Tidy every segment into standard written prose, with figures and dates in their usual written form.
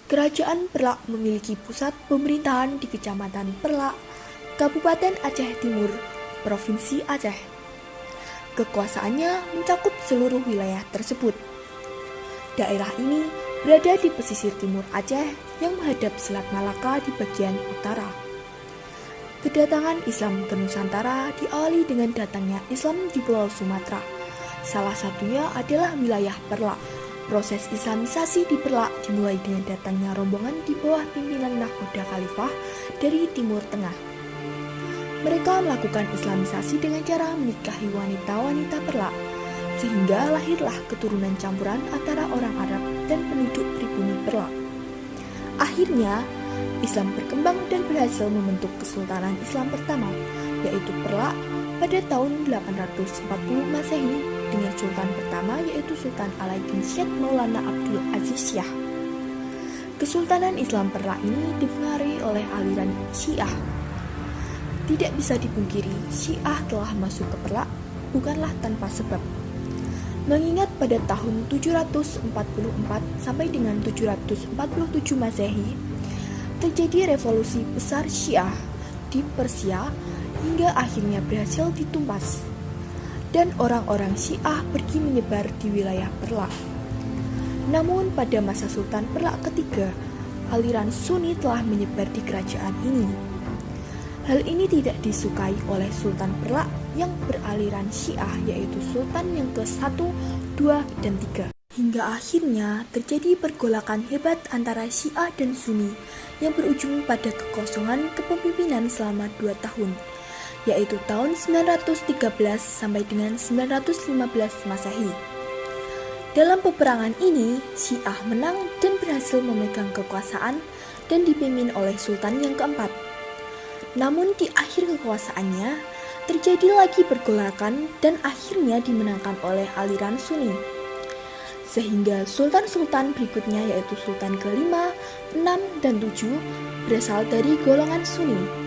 Kerajaan Perlak memiliki pusat pemerintahan di Kecamatan Perlak, Kabupaten Aceh Timur, Provinsi Aceh. Kekuasaannya mencakup seluruh wilayah tersebut. Daerah ini berada di pesisir timur Aceh yang menghadap Selat Malaka di bagian utara. Kedatangan Islam ke Nusantara diawali dengan datangnya Islam di Pulau Sumatera. Salah satunya adalah wilayah Perlak. Proses Islamisasi di Perlak dimulai dengan datangnya rombongan di bawah pimpinan Nahkoda Khalifah dari Timur Tengah. Mereka melakukan Islamisasi dengan cara menikahi wanita-wanita Perlak, sehingga lahirlah keturunan campuran antara orang Arab dan penduduk pribumi Perlak. Akhirnya, Islam berkembang dan berhasil membentuk Kesultanan Islam pertama, yaitu Perlak pada tahun 840 Masehi dengan Sultan pertama yaitu Sultan Alaiddin Syed Maulana Abdul Aziz Shah. Kesultanan Islam Perlak ini dipengaruhi oleh aliran Syiah. Tidak bisa dipungkiri, Syiah telah masuk ke Perlak bukanlah tanpa sebab. Mengingat pada tahun 744 sampai dengan 747 Masehi, terjadi revolusi besar Syiah di Persia hingga akhirnya berhasil ditumpas. Dan orang-orang Syiah pergi menyebar di wilayah Perlak. Namun pada masa Sultan Perlak ketiga, aliran Sunni telah menyebar di kerajaan ini. Hal ini tidak disukai oleh Sultan Perlak yang beraliran Syiah yaitu Sultan yang ke-1, 2, dan 3. Hingga akhirnya terjadi pergolakan hebat antara Syiah dan Sunni yang berujung pada kekosongan kepemimpinan selama 2 tahun. Yaitu tahun 913 sampai dengan 915 Masehi. Dalam peperangan ini, Syiah menang dan berhasil memegang kekuasaan dan dipimpin oleh Sultan yang keempat. Namun di akhir kekuasaannya, terjadi lagi pergolakan dan akhirnya dimenangkan oleh aliran Sunni. Sehingga sultan-sultan berikutnya yaitu Sultan ke-5, 6, dan 7 berasal dari golongan Sunni.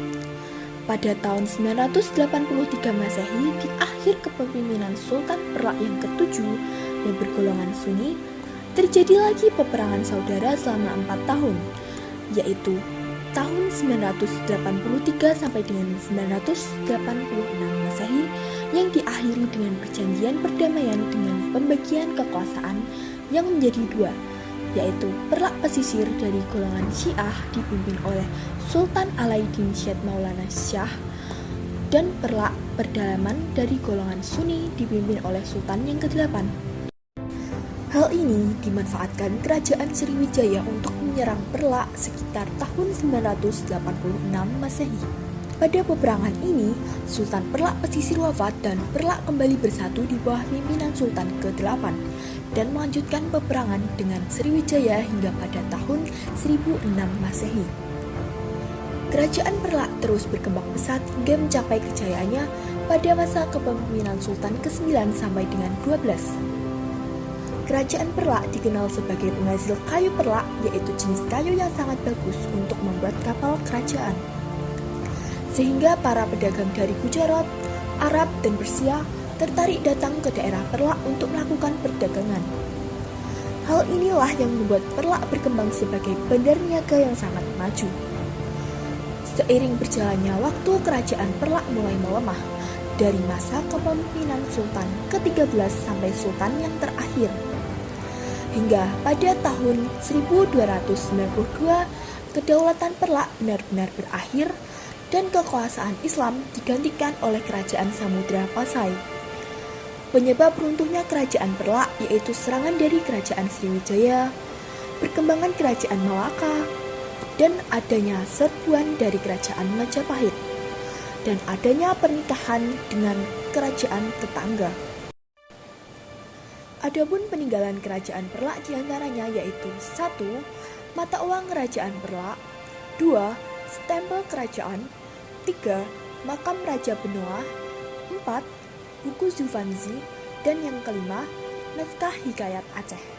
Pada tahun 983 Masehi, di akhir kepemimpinan Sultan Perlak yang ke-7 yang bergolongan Sunni, terjadi lagi peperangan saudara selama 4 tahun, yaitu tahun 983 sampai dengan 986 Masehi yang diakhiri dengan perjanjian perdamaian dengan pembagian kekuasaan yang menjadi 2, yaitu Perlak pesisir dari golongan Syiah dipimpin oleh Sultan Alaiddin Syed Maulana Shah dan Perlak pedalaman dari golongan Sunni dipimpin oleh Sultan yang ke-8. Hal ini dimanfaatkan Kerajaan Sriwijaya untuk menyerang Perlak sekitar tahun 986 Masehi. Pada peperangan ini, Sultan Perlak pesisir wafat dan Perlak kembali bersatu di bawah pimpinan Sultan ke-8 dan melanjutkan peperangan dengan Sriwijaya hingga pada tahun 1006 Masehi. Kerajaan Perlak terus berkembang pesat hingga mencapai kejayaannya pada masa kepemimpinan Sultan ke-9 sampai dengan 12. Kerajaan Perlak dikenal sebagai penghasil kayu Perlak, yaitu jenis kayu yang sangat bagus untuk membuat kapal kerajaan. Sehingga para pedagang dari Gujarat, Arab, dan Persia tertarik datang ke daerah Perlak untuk melakukan perdagangan. Hal inilah yang membuat Perlak berkembang sebagai bandar niaga yang sangat maju. Seiring berjalannya waktu, kerajaan Perlak mulai melemah dari masa kepemimpinan Sultan ke-13 sampai Sultan yang terakhir. Hingga pada tahun 1292, kedaulatan Perlak benar-benar berakhir dan kekuasaan Islam digantikan oleh kerajaan Samudra Pasai. Penyebab runtuhnya kerajaan Perlak yaitu serangan dari kerajaan Sriwijaya, perkembangan kerajaan Malaka, dan adanya serbuan dari kerajaan Majapahit, dan adanya pernikahan dengan kerajaan tetangga. Adapun peninggalan kerajaan Perlak diantaranya yaitu 1. Mata uang kerajaan Perlak, 2. Stempel kerajaan, 3. Makam Raja Benoa, 4. Buku Zuvanzi, dan yang kelima, naskah Hikayat Aceh.